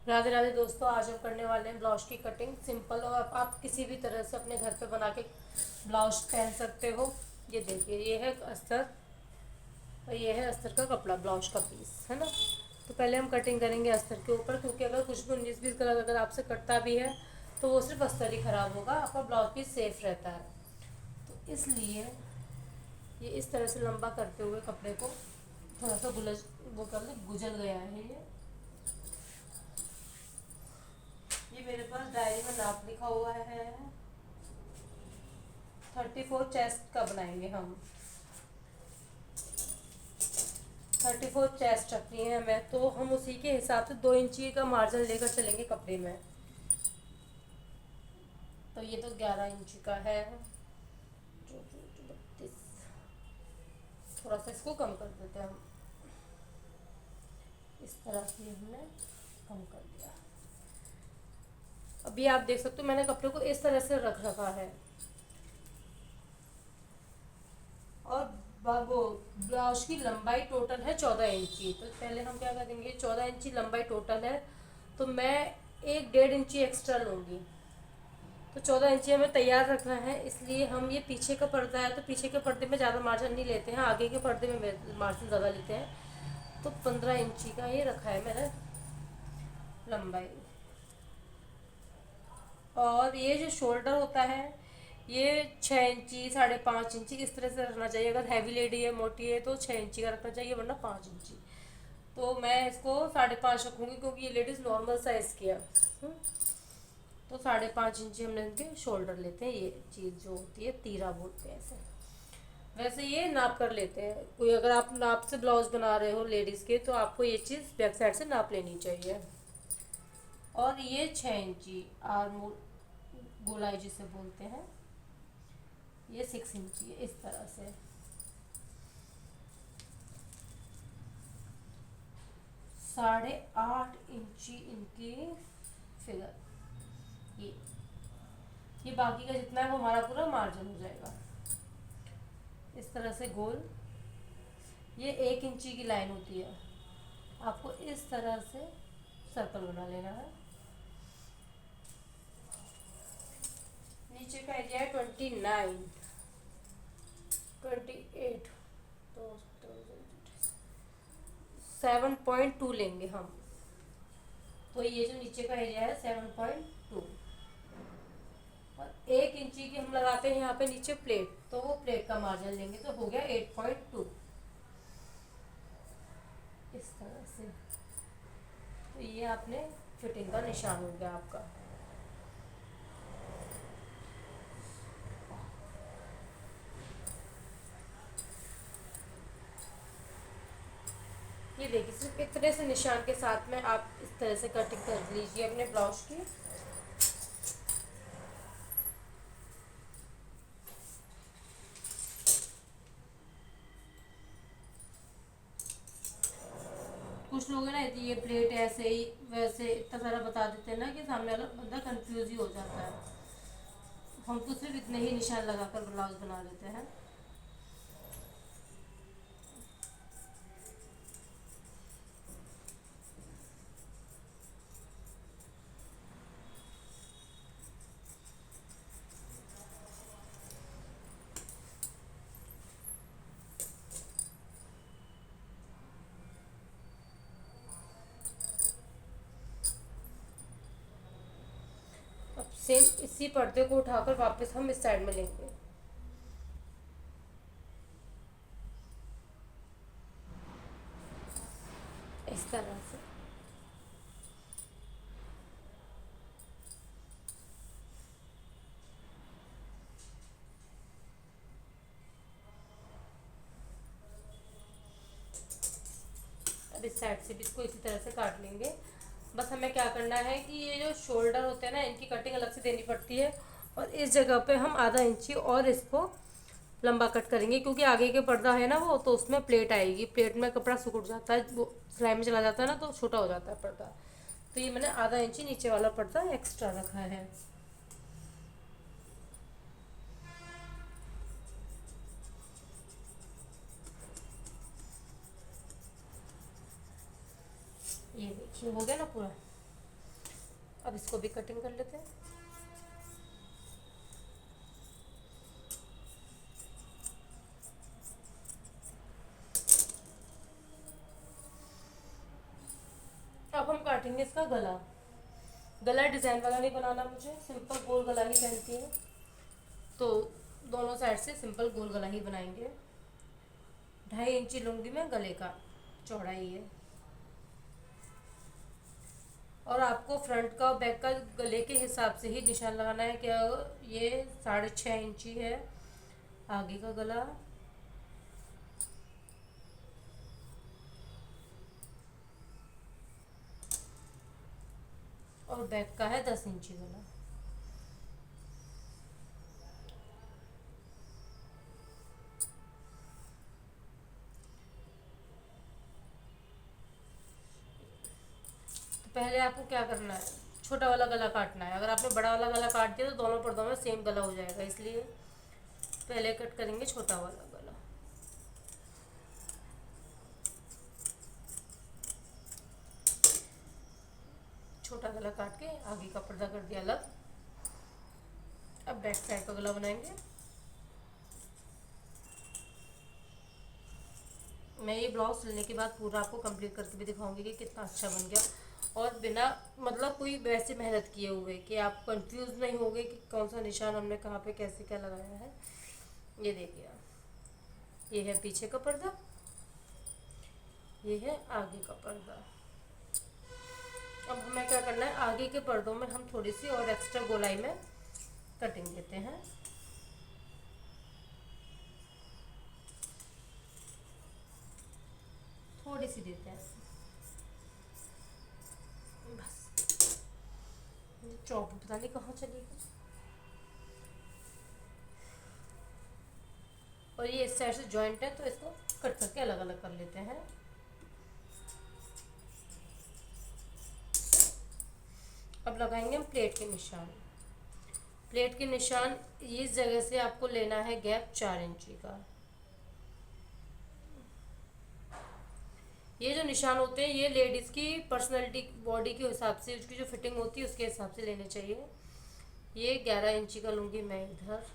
राधे राधे दोस्तों, आज हम करने वाले हैं ब्लाउज की कटिंग सिंपल। और आप किसी भी तरह से अपने घर पे बना के ब्लाउज पहन सकते हो। ये देखिए, ये है अस्तर और ये है अस्तर का कपड़ा, ब्लाउज का पीस है ना। तो पहले हम कटिंग करेंगे अस्तर के ऊपर, क्योंकि अगर कुछ भी 19-20 कलर अगर आपसे कटता भी है तो वो सिर्फ अस्तर ही खराब होगा, आपका ब्लाउज पीस सेफ रहता है। तो इसलिए ये इस तरह से लंबा करते हुए कपड़े को थोड़ा सा गुलज वो कर ले, गुजल गया है ये मेरे पास डायरी में नाप लिखा हुआ है। 34 चेस्ट का बनाएंगे हम। 34 चेस्ट रखनी है हमें, तो हम उसी के हिसाब से 2 इंची का मार्जिन लेकर चलेंगे कपड़े में। तो ये तो 11 इंच का है, 32। थोड़ा सा इसको कम कर देते हैं हम, इस तरह से हमने कम कर दिया। अभी आप देख सकते हो मैंने कपड़े को इस तरह से रख रखा है। और वो ब्लाउज की लंबाई टोटल है 14 इंची। तो पहले हम क्या करेंगे, 14 इंची लंबाई टोटल है, तो मैं 1-1.5 इंची एक्स्ट्रा लूँगी। तो 14 इंची हमें तैयार रखना है, इसलिए हम ये पीछे का पर्दा है तो पीछे के पर्दे में ज़्यादा मार्जिन नहीं लेते हैं, आगे के पर्दे में मार्जिन ज़्यादा लेते हैं। तो 15 इंची का ये रखा है मैंने लंबाई। और ये जो शोल्डर होता है ये 6 इंची 5.5 इंची इस तरह से रखना चाहिए। अगर हैवी लेडी है, मोटी है, तो 6 इंची का रखना चाहिए, वरना 5 इंची। तो मैं इसको 5.5 रखूँगी, क्योंकि ये लेडीज़ नॉर्मल साइज़ की है। तो 5.5 इंची हमने इनके शोल्डर लेते हैं। ये चीज़ जो होती है तीरा बोलते हैं ऐसे। वैसे ये नाप कर लेते हैं, कोई अगर आप नाप से ब्लाउज बना रहे हो लेडीज़ के, तो आपको ये चीज़ बैक साइड से नाप लेनी चाहिए। और ये 6 इंची आर्म गोलाई जिसे बोलते हैं, ये 6 इंची है इस तरह से। 8.5 इंची इनकी फिगर, ये ये बाकी का जितना है वो हमारा पूरा मार्जिन हो जाएगा। इस तरह से गोल, ये 1 इंची की लाइन होती है, आपको इस तरह से सर्कल बना लेना है। नीचे का एरिया है 29, 28, तो 7.2 लेंगे हम। तो ये जो नीचे का एरिया है 7.2। और 1 इंची की हम लगाते हैं यहाँ पे नीचे प्लेट, तो वो प्लेट का मार्जिन लेंगे, तो हो गया 8.2 इस तरह से। तो ये आपने फिटिंग का निशान हो गया आपका। ये देखिए, सिर्फ इतने से निशान के साथ में आप इस तरह से कटिंग कर लीजिए अपने ब्लाउज की। कुछ लोग है ना, ये प्लेट ऐसे ही वैसे इतना सारा बता देते हैं ना कि सामने वाला बंदा कंफ्यूज ही हो जाता है। हम तो सिर्फ इतने ही निशान लगाकर ब्लाउज बना लेते हैं। अब सेम इसी पर्दे को उठाकर वापस हम इस साइड में लेंगे, इस तरह से। अब इस साइड से भी इसको इसी तरह से काट लेंगे। बस हमें क्या करना है कि ये जो शोल्डर होते हैं ना, इनकी कटिंग अलग से देनी पड़ती है। और इस जगह पे हम आधा इंची और इसको लंबा कट करेंगे, क्योंकि आगे के पर्दा है ना वो, तो उसमें प्लेट आएगी, प्लेट में कपड़ा सिकुड़ जाता है, वो सिलाई में चला जाता है ना, तो छोटा हो जाता है पर्दा। तो ये मैंने आधा इंची नीचे वाला पर्दा एक्स्ट्रा रखा है। ये देखिए हो गया ना पूरा। अब इसको भी कटिंग कर लेते हैं। अब हम काटेंगे इसका गला। गला डिज़ाइन वाला नहीं बनाना मुझे, सिंपल गोल गला ही पहनती है, तो दोनों साइड से सिंपल गोल गला ही बनाएंगे। 2.5 इंची लूँगी मैं गले का चौड़ाई है। और आपको फ्रंट का और बैक का गले के हिसाब से ही निशान लगाना है। क्या ये 6.5 इंची है आगे का गला, और बैक का है 10 इंची गला। तो पहले आपको क्या करना है, छोटा वाला गला काटना है। अगर आपने बड़ा वाला गला काट दिया तो दोनों पर्दों में सेम गला हो जाएगा, इसलिए पहले कट करेंगे छोटा वाला गला। छोटा गला काट के आगे का पर्दा कर दिया अलग। अब बैक साइड का गला बनाएंगे। मैं ये ब्लाउज सिलने के बाद पूरा आपको कंप्लीट करके भी दिखाऊंगी कि कितना अच्छा बन गया, और बिना मतलब कोई वैसे मेहनत किए हुए कि आप कंफ्यूज नहीं होगे कि कौन सा निशान हमने कहाँ पे कैसे क्या लगाया है। ये देखिए, ये है पीछे का पर्दा, ये है आगे का पर्दा। अब हमें क्या करना है, आगे के पर्दों में हम थोड़ी सी और एक्स्ट्रा गोलाई में कटिंग देते हैं। थोड़ी सी देते हैं बस। चौक पता नहीं कहाँ चली गई। और ये इस साइड से जॉइंट है तो इसको कट करके अलग अलग कर लेते हैं। अब लगाएंगे हम प्लेट के निशान। प्लेट के निशान इस जगह से आपको लेना है गैप 4 इंची का। ये जो निशान होते हैं ये लेडीज़ की पर्सनैलिटी बॉडी के हिसाब से, उसकी जो फिटिंग होती है उसके हिसाब से लेने चाहिए। ये 11 इंची का लूँगी मैं इधर,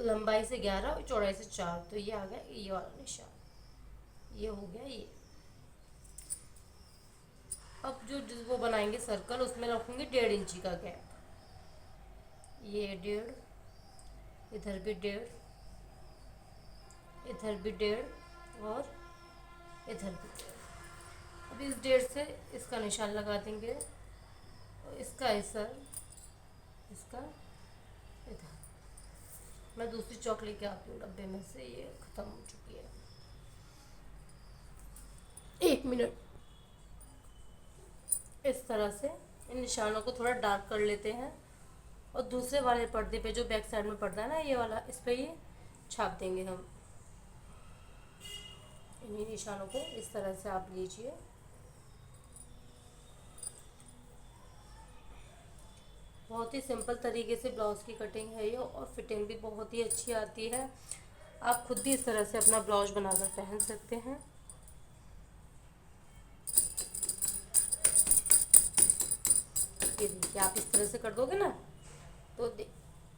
लंबाई से 11 और चौड़ाई से 4, तो ये आ गया ये वाला निशान, ये हो गया ये। अब जो वो बनाएंगे सर्कल उसमें रखूँगी 1.5 इंची का गैप। ये 1.5, इधर भी 1.5, इधर भी 1.5 और इधर भी 1.5। अब इस 1.5 से इसका निशान लगा देंगे, और इसका इधर, इसका इधर। मैं दूसरी चौक लेके आती हूँ डब्बे में से, ये ख़त्म हो चुकी है। 1 मिनट। इस तरह से इन निशानों को थोड़ा डार्क कर लेते हैं, और दूसरे वाले पर्दे पे जो बैक साइड में पर्दा है ना ये वाला, इस पे ये छाप देंगे हम। इन्हीं निशानों को इस तरह से आप लीजिए। बहुत ही सिंपल तरीके से ब्लाउज़ की कटिंग है ये, और फिटिंग भी बहुत ही अच्छी आती है। आप खुद भी इस तरह से अपना ब्लाउज बनाकर पहन सकते हैं। ये देखिए, आप इस तरह से कर दोगे ना तो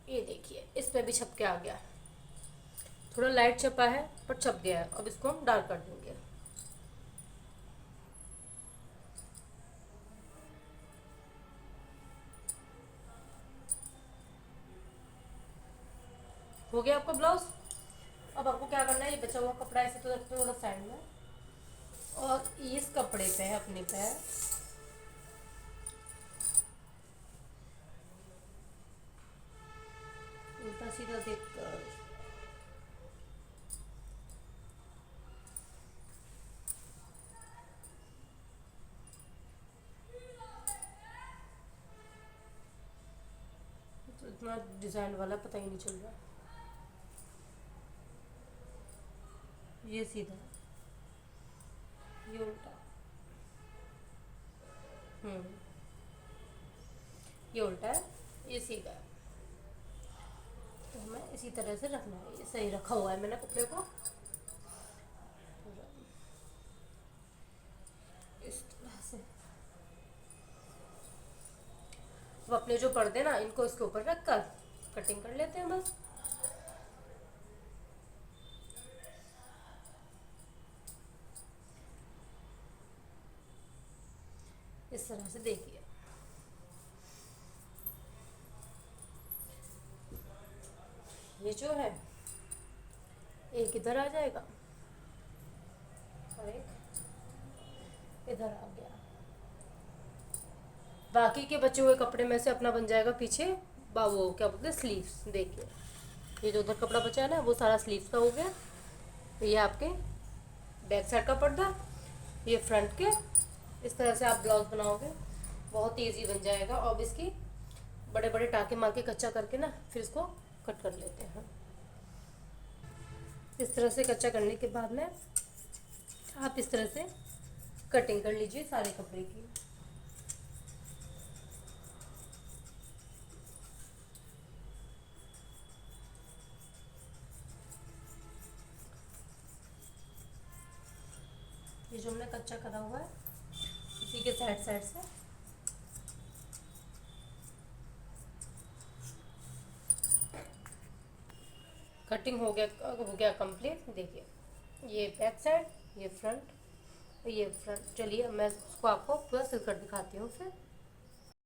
ये देखिए इस पे भी छप के आ गया। थोड़ा लाइट छपा है पर छप गया है। अब इसको हम डार्क कर देंगे। हो गया आपका ब्लाउज। अब आपको क्या करना है, ये बचा हुआ कपड़ा ऐसे तो रखते हो साइड में, और इस कपड़े पे अपने पे उल्टा सीधा देखकर तो इतना डिजाइन वाला पता ही नहीं चल रहा। ये सीधा, ये उल्टा, ये उल्टा है, ये सीधा है। तो हमें इसी तरह से रखना है। ये सही रखा हुआ है मैंने कपड़े को। इस तरह से अब अपने जो पर्दे ना इनको इसके ऊपर रख कर कटिंग कर लेते हैं बस। इस तरह से देखिए, ये जो है एक इधर आ जाएगा और एक इधर आ गया। बाकी के बचे हुए कपड़े में से अपना बन जाएगा पीछे वो क्या बोलते हैं स्लीव्स। देखिए ये जो उधर कपड़ा बचा है ना वो सारा स्लीव्स का हो गया। तो ये आपके बैक साइड का पर्दा, ये फ्रंट के। इस तरह से आप ब्लाउज बनाओगे, बहुत ईजी बन जाएगा। और इसकी बड़े बड़े टाके मार के कच्चा करके ना फिर इसको कट कर लेते हैं। इस तरह से कच्चा करने के बाद में आप इस तरह से कटिंग कर लीजिए सारे कपड़े की। ये जो हमने कच्चा करा हुआ है उसी के साइड साइड से कटिंग हो गया कंप्लीट। देखिए ये बैक साइड, ये फ्रंट, ये फ्रंट। चलिए मैं उसको आपको पूरा सिल कर दिखाती हूँ फिर।